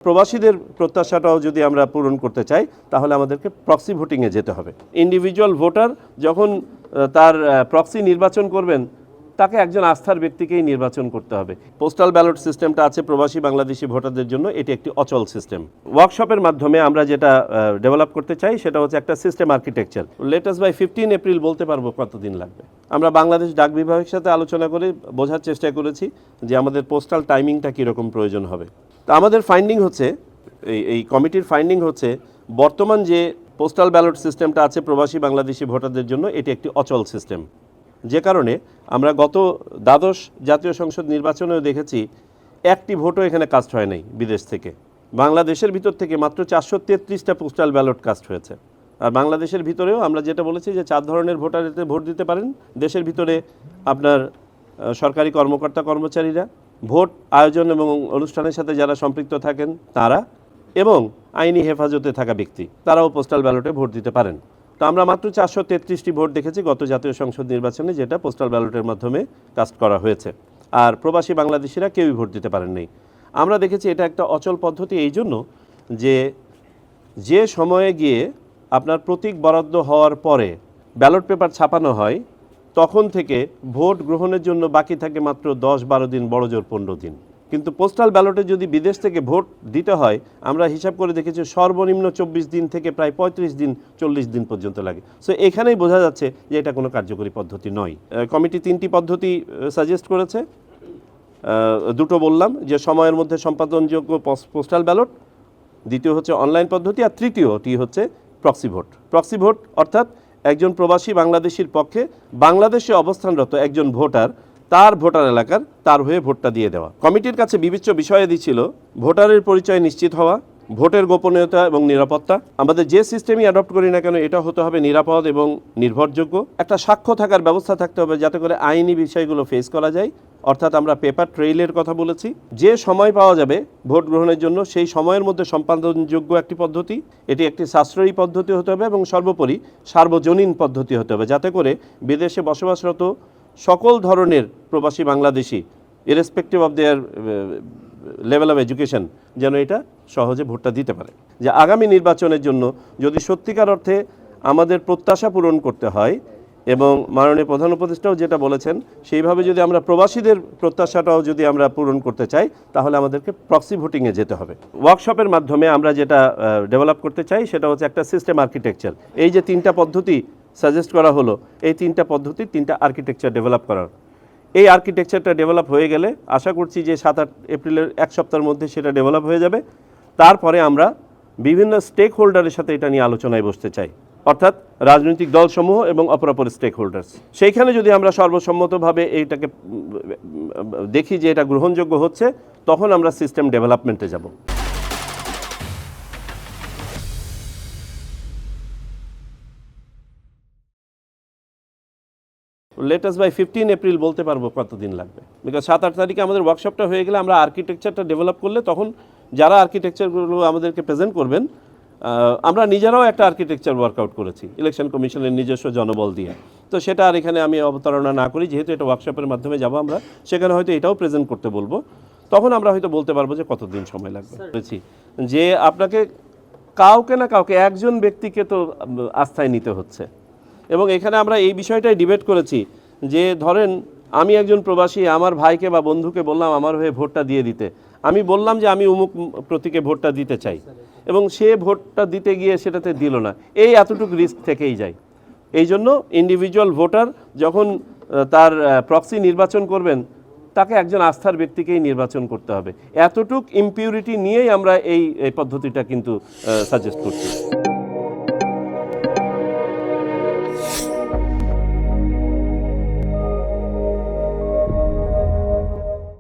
প্রবাসীদের প্রত্যাশাটাও যদি আমরা পূরণ করতে চাই তাহলে আমাদেরকে প্রক্সি ভোটিংয়ে যেতে হবে। ইন্ডিভিজুয়াল ভোটার যখন তার প্রক্সি নির্বাচন করবেন তাকে একজন আস্থার ব্যক্তিকেই নির্বাচন করতে হবে। পোস্টাল ব্যালট সিস্টেমটা আছে প্রবাসী বাংলাদেশি ভোটারদের জন্য, এটি একটি অচল সিস্টেম। ওয়ার্কশপের মাধ্যমে আমরা যেটা ডেভেলপ করতে চাই সেটা হচ্ছে একটা system architecture. Latest by 15 April বলতে পারবো কতদিন লাগবে। আমরা বাংলাদেশ ডাক বিভাগের সাথে আলোচনা করে বোঝার চেষ্টা করেছি যে আমাদের পোস্টাল টাইমিংটা কীরকম প্রয়োজন হবে। তো আমাদের ফাইন্ডিং হচ্ছে, এই কমিটির ফাইন্ডিং হচ্ছে, বর্তমান যে পোস্টাল ব্যালট সিস্টেমটা আছে প্রবাসী বাংলাদেশি ভোটারদের জন্য এটি একটি অচল সিস্টেম। যে কারণে আমরা গত দ্বাদশ জাতীয় সংসদ নির্বাচনেও দেখেছি একটি ভোটও এখানে কাস্ট হয় নাই বিদেশ থেকে। বাংলাদেশের ভিতর থেকে মাত্র 433টা পোস্টাল ব্যালট কাস্ট হয়েছে। আর বাংলাদেশের ভিতরেও আমরা যেটা বলেছি যে 4 ধরনের ভোটার এতে ভোট দিতে পারেন। দেশের ভিতরে আপনার সরকারি কর্মকর্তা কর্মচারীরা, ভোট আয়োজন এবং অনুষ্ঠানের সাথে যারা সম্পৃক্ত থাকেন তারা, এবং আইনি হেফাজতে থাকা ব্যক্তি, তারাও পোস্টাল ব্যালটে ভোট দিতে পারেন। তো আমরা মাত্র 433টি ভোট দেখেছি গত জাতীয় সংসদ নির্বাচনে, যেটা পোস্টাল ব্যালটের মাধ্যমে কাস্ট করা হয়েছে। আর প্রবাসী বাংলাদেশিরা কেউই ভোট দিতে পারেননি। আমরা দেখেছি এটা একটা অচল পদ্ধতি এই জন্য যে সময়ে গিয়ে আপনার প্রতীক বরাদ্দ হওয়ার পরে ব্যালট পেপার ছাপানো হয় তখন থেকে ভোট গ্রহণের জন্য বাকি থাকে মাত্র 10-12 দিন, বড় জোর 15 দিন। কিন্তু পোস্টাল ব্যালটে যদি বিদেশ থেকে ভোট দিতে হয় আমরা হিসাব করে দেখেছি সর্বনিম্ন 24 দিন থেকে প্রায় 35 দিন 40 দিন পর্যন্ত লাগে। সো এখানেই বোঝা যাচ্ছে যে এটা কোনো কার্যকরী পদ্ধতি নয়। কমিটি 3টি পদ্ধতি সাজেস্ট করেছে। দুটো বললাম যে সময়ের মধ্যে সম্পাদনযোগ্য পোস্টাল ব্যালট, দ্বিতীয় হচ্ছে অনলাইন পদ্ধতি, আর তৃতীয়টি হচ্ছে প্রক্সি ভোট। প্রক্সি ভোট অর্থাৎ একজন প্রবাসী বাংলাদেশির পক্ষে বাংলাদেশে অবস্থানরত একজন ভোটার তার ভোটার এলাকার তার হয়ে ভোটটা দিয়ে দেওয়া। কমিটির কাছে বিবেচ্য বিষয়াদি ছিল ভোটারের পরিচয় নিশ্চিত হওয়া, ভোটের গোপনীয়তা এবং নিরাপত্তা। আমাদের যে সিস্টেমই অ্যাডপ্ট করি না কেন এটা হতে হবে নিরাপদ এবং নির্ভরযোগ্য। একটা সাক্ষ্য থাকার ব্যবস্থা থাকতে হবে যাতে করে আইনি বিষয়গুলো ফেস করা যায়, অর্থাৎ আমরা পেপার ট্রেইলের কথা বলেছি। যে সময় পাওয়া যাবে ভোট গ্রহণের জন্য সেই সময়ের মধ্যে সম্পাদনযোগ্য একটি পদ্ধতি, এটি একটি সাশ্রয়ী পদ্ধতি হতে হবে এবং সর্বোপরি সার্বজনীন পদ্ধতি হতে হবে, যাতে করে বিদেশে বসবাসরত সকল ধরনের প্রবাসী Bangladeshi irrespective of their level of education যেন এটা সহজে ভোটটা দিতে পারে। যে আগামী নির্বাচনের জন্য যদি সত্যিকার অর্থে আমাদের প্রত্যাশা পূরণ করতে হয় এবং মাননীয় প্রধান উপদেষ্টাও যেটা বলেছেন সেইভাবে যদি আমরা প্রবাসীদের প্রত্যাশাটাও যদি আমরা পূরণ করতে চাই তাহলে আমাদেরকে প্রক্সি ভোটিংয়ে যেতে হবে। ওয়ার্কশপের মাধ্যমে আমরা যেটা ডেভেলপ করতে চাই সেটা হচ্ছে একটা সিস্টেম আর্কিটেকচার। এই যে 3টা পদ্ধতি সাজেস্ট করা হলো, এই 3টা পদ্ধতি 3টা আর্কিটেকচার ডেভেলপ করার। এই আর্কিটেকচারটা ডেভেলপ হয়ে গেলে আশা করছি যে 7-8 এপ্রিলের এক সপ্তাহের মধ্যে সেটা ডেভেলপ হয়ে যাবে। তারপরে আমরা বিভিন্ন স্টেক হোল্ডারের সাথে এটা নিয়ে আলোচনায় বসতে চাই, অর্থাৎ রাজনৈতিক দলসমূহ এবং অপরাপর স্টেক হোল্ডার্স। সেইখানে যদি আমরা সর্বসম্মতভাবে এইটাকে দেখি যে এটা গ্রহণযোগ্য হচ্ছে তখন আমরা সিস্টেম ডেভেলপমেন্টে যাব। লেটেস্ট বাই 15 এপ্রিল বলতে পারবো কতদিন লাগবে, বিকজ 7-8 তারিখে আমাদের ওয়ার্কশপটা হয়ে গেলে আমরা আর্কিটেকচারটা ডেভেলপ করলে তখন যারা আর্কিটেকচারগুলো আমাদেরকে প্রেজেন্ট করবেন, আমরা নিজেরাও একটা আর্কিটেকচার ওয়ার্কআউট করেছি ইলেকশন কমিশনের নিজস্ব জনবল দিয়ে। তো সেটা আর এখানে আমি অবতারণা না করি, যেহেতু এটা ওয়ার্কশপের মাধ্যমে যাব আমরা, সেখানে হয়তো এটাও প্রেজেন্ট করতে বলবো, তখন আমরা হয়তো বলতে পারবো যে কতদিন সময় লাগবে। বলেছি যে আপনাকে কাউকে না কাউকে একজন ব্যক্তিকে তো আস্থায় নিতে হচ্ছে, এবং এখানে আমরা এই বিষয়টাই ডিবেট করেছি যে ধরেন আমি একজন প্রবাসী, আমার ভাইকে বা বন্ধুকে বললাম আমার হয়ে ভোটটা দিয়ে দিতে, আমি বললাম যে আমি অমুক প্রতীকে ভোটটা দিতে চাই, এবং সে ভোটটা দিতে গিয়ে সেটাতে দিল না, এই এতটুকু রিস্ক থেকেই যায়। এই জন্য ইন্ডিভিজুয়াল ভোটার যখন তার প্রক্সি নির্বাচন করবেন তাকে একজন আস্থার ব্যক্তিকেই নির্বাচন করতে হবে। এতটুক ইম্পিউরিটি নিয়েই আমরা এই পদ্ধতিটা কিন্তু সাজেস্ট করছি।